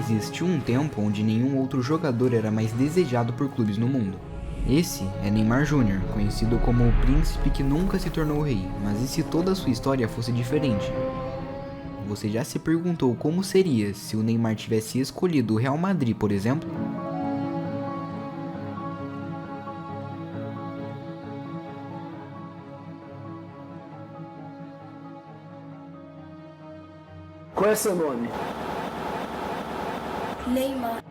existiu um tempo onde nenhum outro jogador era mais desejado por clubes no mundo. Esse é Neymar Jr., conhecido como o príncipe que nunca se tornou rei, mas e se toda a sua história fosse diferente? Você já se perguntou como seria se o Neymar tivesse escolhido o Real Madrid, por exemplo? Qual é seu nome? Neymar.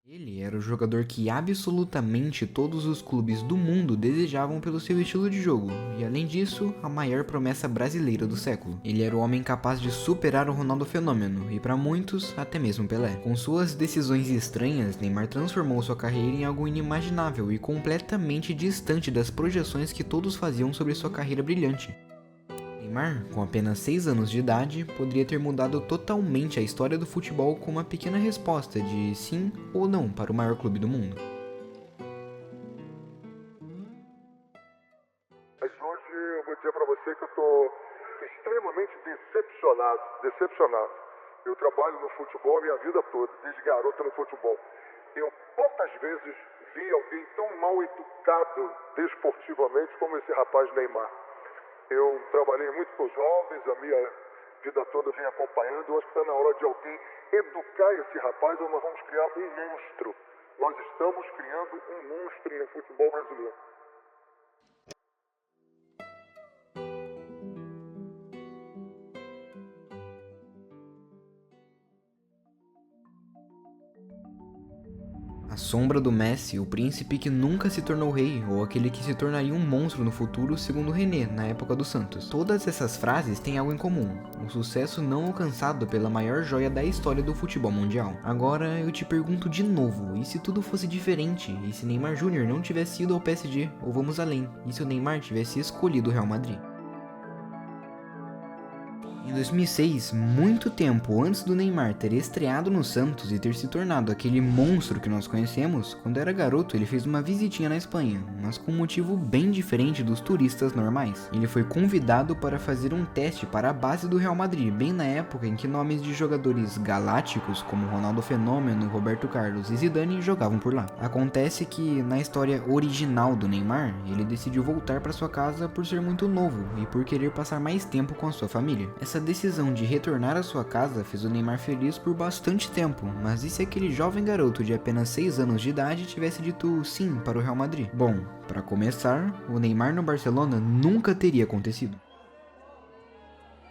Ele era o jogador que absolutamente todos os clubes do mundo desejavam pelo seu estilo de jogo, e além disso, a maior promessa brasileira do século. Ele era o homem capaz de superar o Ronaldo Fenômeno, e para muitos, até mesmo Pelé. Com suas decisões estranhas, Neymar transformou sua carreira em algo inimaginável e completamente distante das projeções que todos faziam sobre sua carreira brilhante. Neymar, com apenas 6 anos de idade, poderia ter mudado totalmente a história do futebol com uma pequena resposta de sim ou não para o maior clube do mundo. Mas hoje eu vou dizer para você que eu estou extremamente decepcionado. Eu trabalho no futebol a minha vida toda, desde garoto no futebol. Eu poucas vezes vi alguém tão mal educado desportivamente como esse rapaz Neymar. Eu trabalhei muito com jovens, a minha vida toda vem acompanhando. Eu acho que está na hora de alguém educar esse rapaz ou nós vamos criar um monstro. Nós estamos criando um monstro no futebol brasileiro. A sombra do Messi, o príncipe que nunca se tornou rei, ou aquele que se tornaria um monstro no futuro, segundo René, na época do Santos. Todas essas frases têm algo em comum: o sucesso não alcançado pela maior joia da história do futebol mundial. Agora eu te pergunto de novo, e se tudo fosse diferente? E se Neymar Jr. não tivesse ido ao PSG? Ou vamos além, e se o Neymar tivesse escolhido o Real Madrid? Em 2006, muito tempo antes do Neymar ter estreado no Santos e ter se tornado aquele monstro que nós conhecemos, quando era garoto ele fez uma visitinha na Espanha, mas com um motivo bem diferente dos turistas normais. Ele foi convidado para fazer um teste para a base do Real Madrid, bem na época em que nomes de jogadores galácticos como Ronaldo Fenômeno, Roberto Carlos e Zidane jogavam por lá. Acontece que, na história original do Neymar, ele decidiu voltar para sua casa por ser muito novo e por querer passar mais tempo com a sua família. Essa decisão de retornar à sua casa fez o Neymar feliz por bastante tempo, mas e se aquele jovem garoto de apenas 6 anos de idade tivesse dito sim para o Real Madrid? Bom, para começar, o Neymar no Barcelona nunca teria acontecido.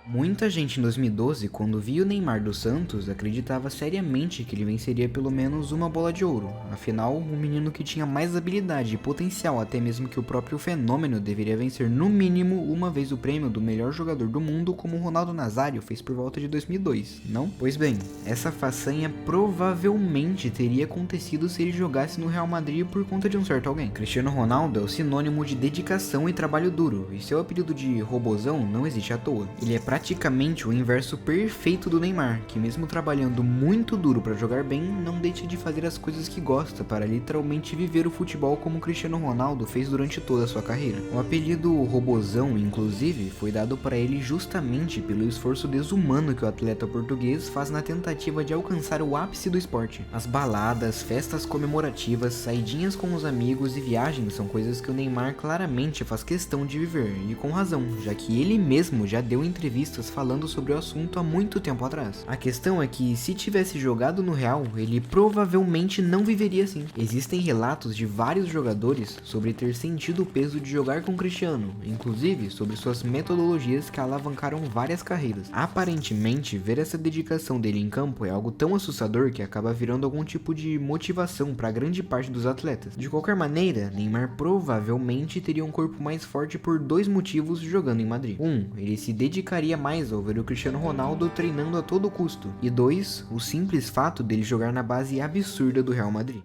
Muita gente em 2012, quando via o Neymar do Santos, acreditava seriamente que ele venceria pelo menos uma bola de ouro. Afinal, um menino que tinha mais habilidade e potencial até mesmo que o próprio Fenômeno deveria vencer no mínimo uma vez o prêmio do melhor jogador do mundo, como o Ronaldo Nazário fez por volta de 2002, não? Pois bem, essa façanha provavelmente teria acontecido se ele jogasse no Real Madrid por conta de um certo alguém. Cristiano Ronaldo é o sinônimo de dedicação e trabalho duro, e seu apelido de robozão não existe à toa. Ele é praticamente o inverso perfeito do Neymar, que mesmo trabalhando muito duro para jogar bem, não deixa de fazer as coisas que gosta para literalmente viver o futebol como Cristiano Ronaldo fez durante toda a sua carreira. O apelido Robozão, inclusive, foi dado para ele justamente pelo esforço desumano que o atleta português faz na tentativa de alcançar o ápice do esporte. As baladas, festas comemorativas, saidinhas com os amigos e viagens são coisas que o Neymar claramente faz questão de viver, e com razão, já que ele mesmo já deu entrevistas falando sobre o assunto há muito tempo atrás. A questão é que, se tivesse jogado no Real, ele provavelmente não viveria assim. Existem relatos de vários jogadores sobre ter sentido o peso de jogar com Cristiano, inclusive sobre suas metodologias que alavancaram várias carreiras. Aparentemente, ver essa dedicação dele em campo é algo tão assustador que acaba virando algum tipo de motivação para grande parte dos atletas. De qualquer maneira, Neymar provavelmente teria um corpo mais forte por 2 motivos jogando em Madrid. Ele se dedicaria mais ao ver o Cristiano Ronaldo treinando a todo custo. E 2, o simples fato dele jogar na base absurda do Real Madrid.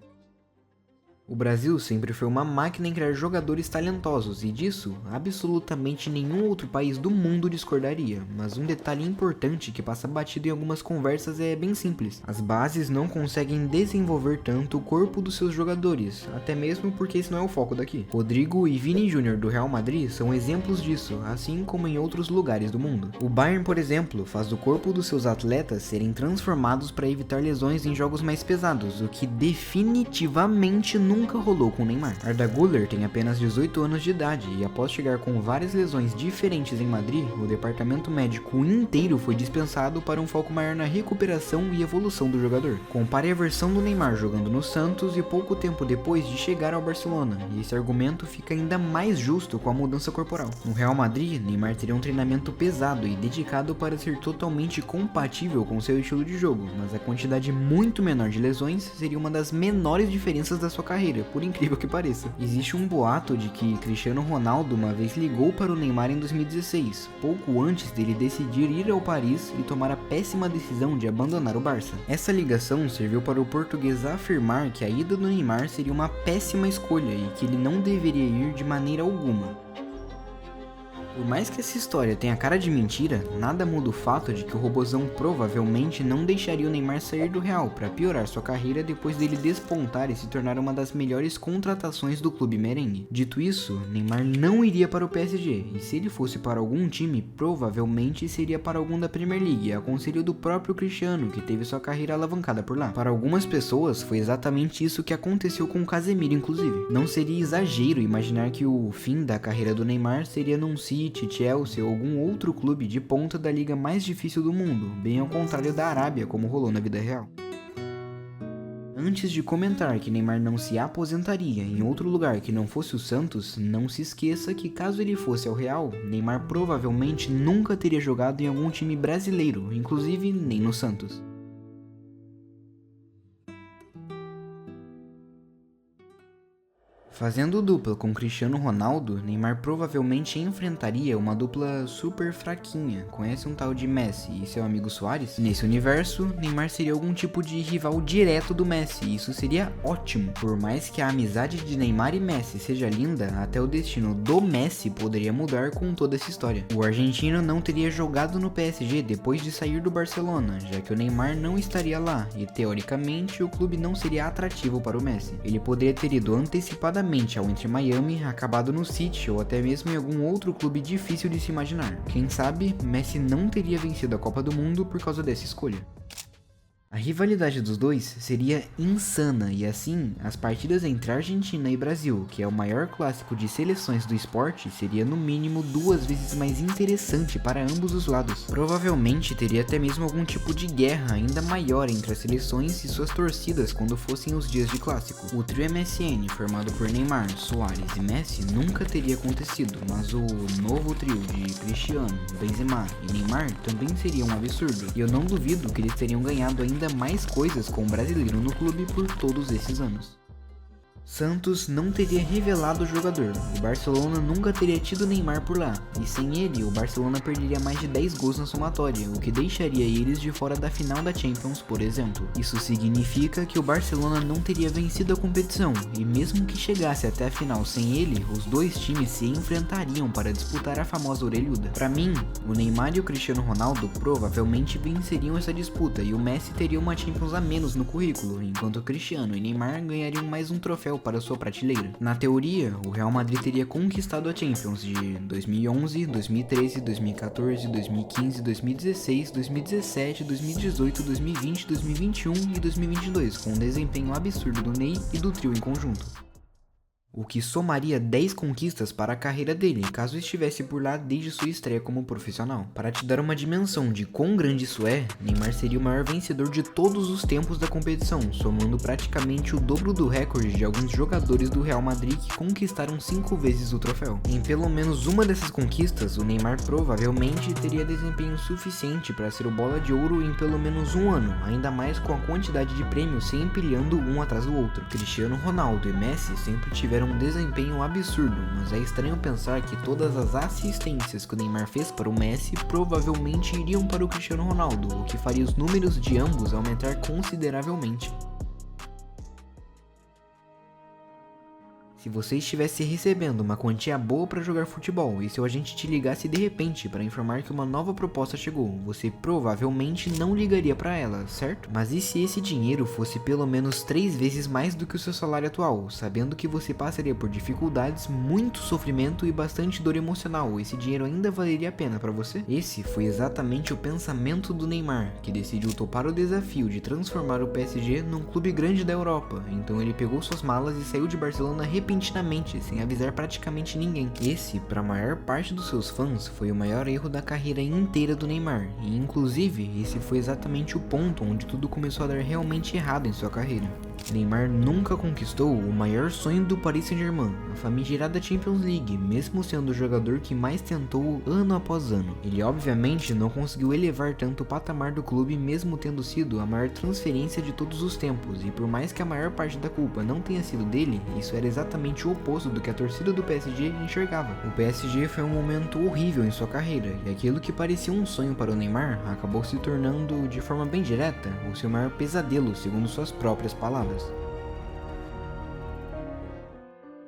O Brasil sempre foi uma máquina em criar jogadores talentosos e disso absolutamente nenhum outro país do mundo discordaria, mas um detalhe importante que passa batido em algumas conversas é bem simples. As bases não conseguem desenvolver tanto o corpo dos seus jogadores, até mesmo porque esse não é o foco daqui. Rodrigo e Vini Júnior do Real Madrid são exemplos disso, assim como em outros lugares do mundo. O Bayern, por exemplo, faz do corpo dos seus atletas serem transformados para evitar lesões em jogos mais pesados, o que definitivamente nunca rolou com Neymar. Arda Güler tem apenas 18 anos de idade e após chegar com várias lesões diferentes em Madrid, o departamento médico inteiro foi dispensado para um foco maior na recuperação e evolução do jogador. Compare a versão do Neymar jogando no Santos e pouco tempo depois de chegar ao Barcelona, e esse argumento fica ainda mais justo com a mudança corporal. No Real Madrid, Neymar teria um treinamento pesado e dedicado para ser totalmente compatível com seu estilo de jogo, mas a quantidade muito menor de lesões seria uma das menores diferenças da sua carreira, por incrível que pareça. Existe um boato de que Cristiano Ronaldo uma vez ligou para o Neymar em 2016, pouco antes dele decidir ir ao Paris e tomar a péssima decisão de abandonar o Barça. Essa ligação serviu para o português afirmar que a ida do Neymar seria uma péssima escolha e que ele não deveria ir de maneira alguma. Por mais que essa história tenha cara de mentira, nada muda o fato de que o robozão provavelmente não deixaria o Neymar sair do Real para piorar sua carreira depois dele despontar e se tornar uma das melhores contratações do clube merengue. Dito isso, Neymar não iria para o PSG, e se ele fosse para algum time, provavelmente seria para algum da Premier League, a conselho do próprio Cristiano, que teve sua carreira alavancada por lá. Para algumas pessoas, foi exatamente isso que aconteceu com o Casemiro, inclusive. Não seria exagero imaginar que o fim da carreira do Neymar seria num City, Chelsea ou algum outro clube de ponta da liga mais difícil do mundo, bem ao contrário da Arábia, como rolou na vida real. Antes de comentar que Neymar não se aposentaria em outro lugar que não fosse o Santos, não se esqueça que caso ele fosse ao Real, Neymar provavelmente nunca teria jogado em algum time brasileiro, inclusive nem no Santos. Fazendo dupla com Cristiano Ronaldo, Neymar provavelmente enfrentaria uma dupla super fraquinha. Conhece um tal de Messi e seu amigo Suárez? Nesse universo, Neymar seria algum tipo de rival direto do Messi, e isso seria ótimo. Por mais que a amizade de Neymar e Messi seja linda, até o destino do Messi poderia mudar com toda essa história. O argentino não teria jogado no PSG depois de sair do Barcelona, já que o Neymar não estaria lá, e teoricamente o clube não seria atrativo para o Messi. Ele poderia ter ido antecipadamente ao Inter Miami, acabado no City ou até mesmo em algum outro clube difícil de se imaginar. Quem sabe, Messi não teria vencido a Copa do Mundo por causa dessa escolha. A rivalidade dos dois seria insana e assim, as partidas entre Argentina e Brasil, que é o maior clássico de seleções do esporte, seria no mínimo 2 vezes mais interessante para ambos os lados. Provavelmente teria até mesmo algum tipo de guerra ainda maior entre as seleções e suas torcidas quando fossem os dias de clássico. O trio MSN, formado por Neymar, Suárez e Messi, nunca teria acontecido, mas o novo trio de Cristiano, Benzema e Neymar também seria um absurdo, e eu não duvido que eles teriam ganhado ainda mais coisas com o brasileiro no clube por todos esses anos. Santos não teria revelado o jogador, o Barcelona nunca teria tido Neymar por lá, e sem ele o Barcelona perderia mais de 10 gols na somatória, o que deixaria eles de fora da final da Champions, por exemplo. Isso significa que o Barcelona não teria vencido a competição, e mesmo que chegasse até a final sem ele, os dois times se enfrentariam para disputar a famosa orelhuda. Para mim, o Neymar e o Cristiano Ronaldo provavelmente venceriam essa disputa, e o Messi teria uma Champions a menos no currículo, enquanto o Cristiano e Neymar ganhariam mais um troféu para sua prateleira. Na teoria, o Real Madrid teria conquistado a Champions de 2011, 2013, 2014, 2015, 2016, 2017, 2018, 2020, 2021 e 2022, com um desempenho absurdo do Ney e do trio em conjunto. O que somaria 10 conquistas para a carreira dele, caso estivesse por lá desde sua estreia como profissional. Para te dar uma dimensão de quão grande isso é, Neymar seria o maior vencedor de todos os tempos da competição, somando praticamente o dobro do recorde de alguns jogadores do Real Madrid que conquistaram 5 vezes o troféu. Em pelo menos uma dessas conquistas, o Neymar provavelmente teria desempenho suficiente para ser o bola de ouro em pelo menos um ano, ainda mais com a quantidade de prêmios se empilhando um atrás do outro. Cristiano Ronaldo e Messi sempre tiveram um desempenho absurdo, mas é estranho pensar que todas as assistências que o Neymar fez para o Messi provavelmente iriam para o Cristiano Ronaldo, o que faria os números de ambos aumentar consideravelmente. Se você estivesse recebendo uma quantia boa para jogar futebol e seu agente te ligasse de repente para informar que uma nova proposta chegou, você provavelmente não ligaria para ela, certo? Mas e se esse dinheiro fosse pelo menos 3 vezes mais do que o seu salário atual, sabendo que você passaria por dificuldades, muito sofrimento e bastante dor emocional, esse dinheiro ainda valeria a pena para você? Esse foi exatamente o pensamento do Neymar, que decidiu topar o desafio de transformar o PSG num clube grande da Europa. Então ele pegou suas malas e saiu de Barcelona repentinamente, sem avisar praticamente ninguém. Esse, para a maior parte dos seus fãs, foi o maior erro da carreira inteira do Neymar, e inclusive esse foi exatamente o ponto onde tudo começou a dar realmente errado em sua carreira. Neymar nunca conquistou o maior sonho do Paris Saint-Germain, a famigerada Champions League, mesmo sendo o jogador que mais tentou ano após ano. Ele obviamente não conseguiu elevar tanto o patamar do clube, mesmo tendo sido a maior transferência de todos os tempos, e por mais que a maior parte da culpa não tenha sido dele, isso era exatamente o oposto do que a torcida do PSG enxergava. O PSG foi um momento horrível em sua carreira, e aquilo que parecia um sonho para o Neymar acabou se tornando, de forma bem direta, o seu maior pesadelo, segundo suas próprias palavras.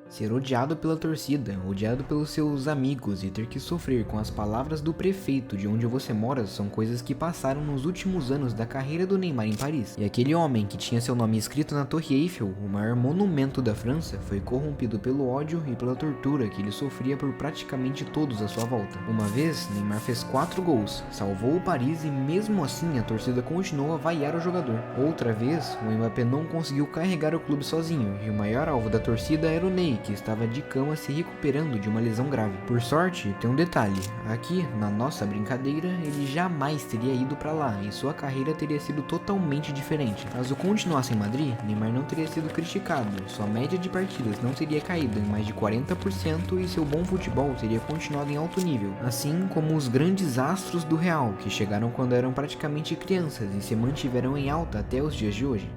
Ser odiado pela torcida, odiado pelos seus amigos e ter que sofrer com as palavras do prefeito de onde você mora são coisas que passaram nos últimos anos da carreira do Neymar em Paris. E aquele homem que tinha seu nome escrito na Torre Eiffel, o maior monumento da França, foi corrompido pelo ódio e pela tortura que ele sofria por praticamente todos à sua volta. Uma vez, Neymar fez 4 gols, salvou o Paris e mesmo assim a torcida continuou a vaiar o jogador. Outra vez, o Mbappé não conseguiu carregar o clube sozinho e o maior alvo da torcida era o Ney, que estava de cama se recuperando de uma lesão grave. Por sorte, tem um detalhe, aqui na nossa brincadeira ele jamais teria ido para lá e sua carreira teria sido totalmente diferente. Caso continuasse em Madrid, Neymar não teria sido criticado, sua média de partidas não teria caído em mais de 40% e seu bom futebol teria continuado em alto nível, assim como os grandes astros do Real, que chegaram quando eram praticamente crianças e se mantiveram em alta até os dias de hoje.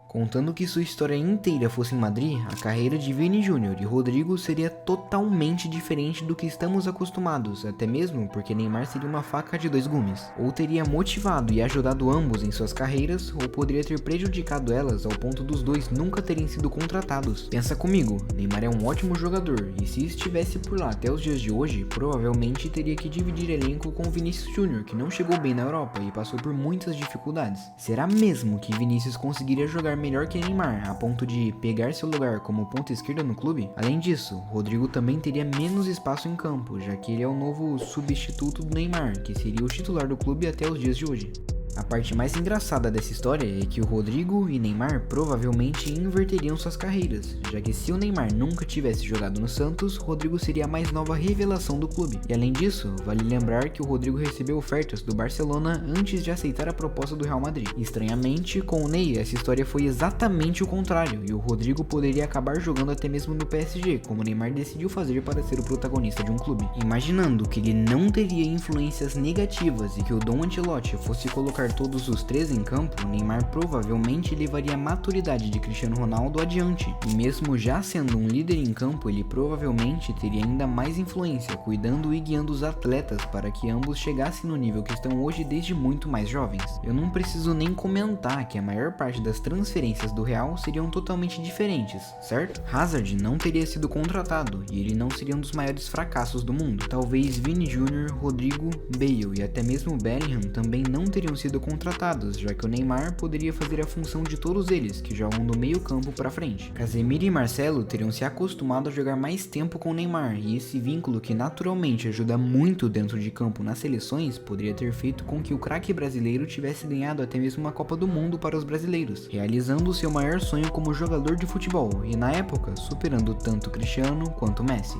Contando que sua história inteira fosse em Madrid, a carreira de Vini Júnior e Rodrigo seria totalmente diferente do que estamos acostumados, até mesmo porque Neymar seria uma faca de 2 gumes. Ou teria motivado e ajudado ambos em suas carreiras, ou poderia ter prejudicado elas ao ponto dos dois nunca terem sido contratados. Pensa comigo, Neymar é um ótimo jogador, e se estivesse por lá até os dias de hoje, provavelmente teria que dividir elenco com Vinícius Júnior, que não chegou bem na Europa e passou por muitas dificuldades. Será mesmo que Vinícius conseguiria jogar melhor que Neymar, a ponto de pegar seu lugar como ponta esquerda no clube? Além disso, Rodrigo também teria menos espaço em campo, já que ele é o novo substituto do Neymar, que seria o titular do clube até os dias de hoje. A parte mais engraçada dessa história é que o Rodrigo e Neymar provavelmente inverteriam suas carreiras, já que se o Neymar nunca tivesse jogado no Santos, Rodrigo seria a mais nova revelação do clube. E além disso, vale lembrar que o Rodrigo recebeu ofertas do Barcelona antes de aceitar a proposta do Real Madrid. Estranhamente, com o Ney, essa história foi exatamente o contrário, e o Rodrigo poderia acabar jogando até mesmo no PSG, como o Neymar decidiu fazer para ser o protagonista de um clube. Imaginando que ele não teria influências negativas e que o Dom Ancelotti fosse colocar todos os 3 em campo, Neymar provavelmente levaria a maturidade de Cristiano Ronaldo adiante, e mesmo já sendo um líder em campo, ele provavelmente teria ainda mais influência, cuidando e guiando os atletas para que ambos chegassem no nível que estão hoje desde muito mais jovens. Eu não preciso nem comentar que a maior parte das transferências do Real seriam totalmente diferentes, certo? Hazard não teria sido contratado, e ele não seria um dos maiores fracassos do mundo. Talvez Vini Júnior, Rodrigo, Bale e até mesmo Bellingham também não teriam sido contratados, já que o Neymar poderia fazer a função de todos eles, que jogam do meio campo para frente. Casemiro e Marcelo teriam se acostumado a jogar mais tempo com o Neymar, e esse vínculo que naturalmente ajuda muito dentro de campo nas seleções, poderia ter feito com que o craque brasileiro tivesse ganhado até mesmo uma Copa do Mundo para os brasileiros, realizando seu maior sonho como jogador de futebol, e na época superando tanto Cristiano quanto Messi.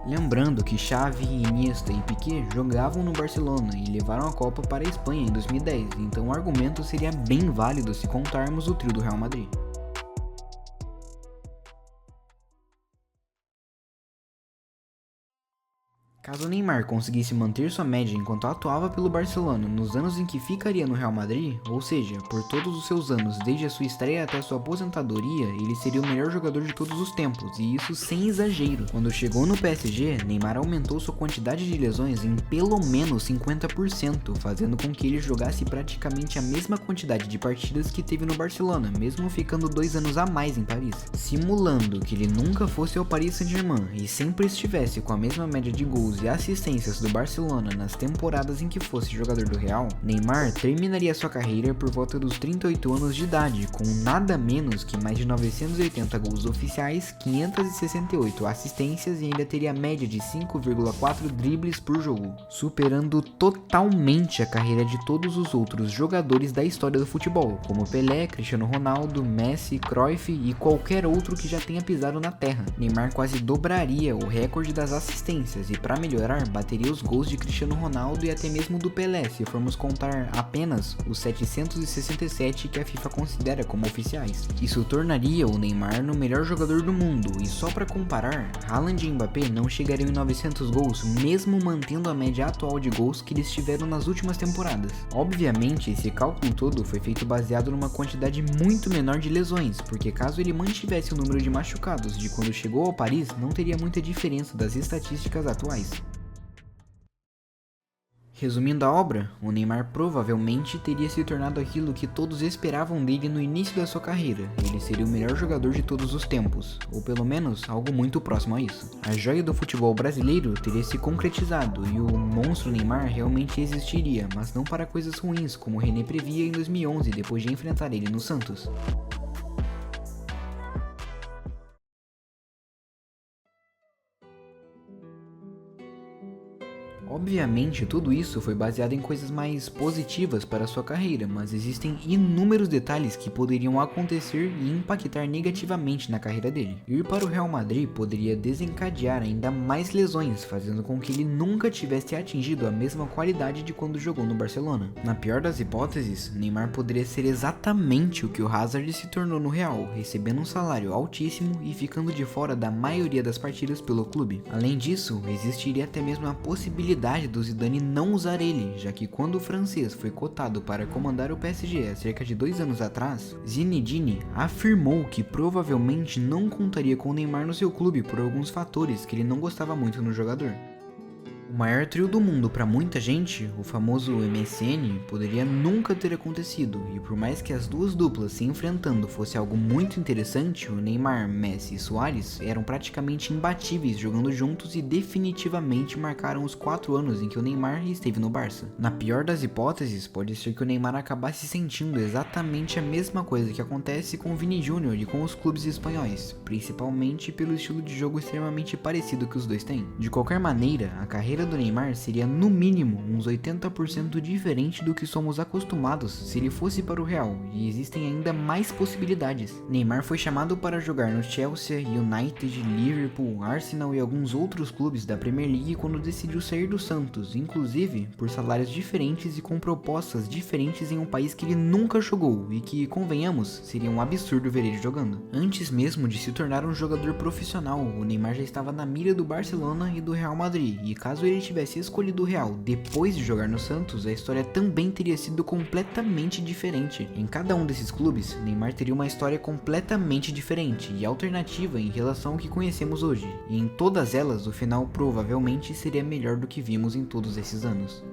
Lembrando que Xavi, Iniesta e Piqué jogavam no Barcelona e levaram a Copa para a Espanha em 2010, então o argumento seria bem válido se contarmos o trio do Real Madrid. Caso Neymar conseguisse manter sua média enquanto atuava pelo Barcelona nos anos em que ficaria no Real Madrid, ou seja, por todos os seus anos desde a sua estreia até sua aposentadoria, ele seria o melhor jogador de todos os tempos, e isso sem exagero. Quando chegou no PSG, Neymar aumentou sua quantidade de lesões em pelo menos 50%, fazendo com que ele jogasse praticamente a mesma quantidade de partidas que teve no Barcelona, mesmo ficando 2 anos a mais em Paris. Simulando que ele nunca fosse ao Paris Saint-Germain e sempre estivesse com a mesma média de gols e assistências do Barcelona nas temporadas em que fosse jogador do Real, Neymar terminaria sua carreira por volta dos 38 anos de idade, com nada menos que mais de 980 gols oficiais, 568 assistências e ainda teria a média de 5,4 dribles por jogo, superando totalmente a carreira de todos os outros jogadores da história do futebol, como Pelé, Cristiano Ronaldo, Messi, Cruyff e qualquer outro que já tenha pisado na terra. Neymar quase dobraria o recorde das assistências e, para melhorar, bateria os gols de Cristiano Ronaldo e até mesmo do Pelé, se formos contar apenas os 767 que a FIFA considera como oficiais. Isso tornaria o Neymar no melhor jogador do mundo, e só para comparar, Haaland e Mbappé não chegariam em 900 gols, mesmo mantendo a média atual de gols que eles tiveram nas últimas temporadas. Obviamente, esse cálculo todo foi feito baseado numa quantidade muito menor de lesões, porque caso ele mantivesse o número de machucados de quando chegou ao Paris, não teria muita diferença das estatísticas atuais. Resumindo a obra, o Neymar provavelmente teria se tornado aquilo que todos esperavam dele no início da sua carreira. Ele seria o melhor jogador de todos os tempos, ou pelo menos algo muito próximo a isso. A joia do futebol brasileiro teria se concretizado e o monstro Neymar realmente existiria, mas não para coisas ruins, como René previa em 2011 depois de enfrentar ele no Santos. Obviamente, tudo isso foi baseado em coisas mais positivas para sua carreira, mas existem inúmeros detalhes que poderiam acontecer e impactar negativamente na carreira dele. Ir para o Real Madrid poderia desencadear ainda mais lesões, fazendo com que ele nunca tivesse atingido a mesma qualidade de quando jogou no Barcelona. Na pior das hipóteses, Neymar poderia ser exatamente o que o Hazard se tornou no Real, recebendo um salário altíssimo e ficando de fora da maioria das partidas pelo clube. Além disso, existiria até mesmo a possibilidade do Zidane não usar ele, já que quando o francês foi cotado para comandar o PSG há cerca de 2 anos atrás, Zinedine afirmou que provavelmente não contaria com o Neymar no seu clube por alguns fatores que ele não gostava muito no jogador. O maior trio do mundo para muita gente, o famoso MSN, poderia nunca ter acontecido, e por mais que as duas duplas se enfrentando fosse algo muito interessante, o Neymar, Messi e Suárez eram praticamente imbatíveis jogando juntos e definitivamente marcaram os 4 anos em que o Neymar esteve no Barça. Na pior das hipóteses, pode ser que o Neymar acabasse sentindo exatamente a mesma coisa que acontece com o Vini Júnior e com os clubes espanhóis, principalmente pelo estilo de jogo extremamente parecido que os dois têm. De qualquer maneira, a carreira do Neymar seria no mínimo uns 80% diferente do que somos acostumados se ele fosse para o Real, e existem ainda mais possibilidades. Neymar foi chamado para jogar no Chelsea, United, Liverpool, Arsenal e alguns outros clubes da Premier League quando decidiu sair do Santos, inclusive por salários diferentes e com propostas diferentes em um país que ele nunca jogou e que, convenhamos, seria um absurdo ver ele jogando. Antes mesmo de se tornar um jogador profissional, o Neymar já estava na mira do Barcelona e do Real Madrid, e caso ele tivesse escolhido o Real depois de jogar no Santos, a história também teria sido completamente diferente. Em cada um desses clubes, Neymar teria uma história completamente diferente e alternativa em relação ao que conhecemos hoje, e em todas elas o final provavelmente seria melhor do que vimos em todos esses anos.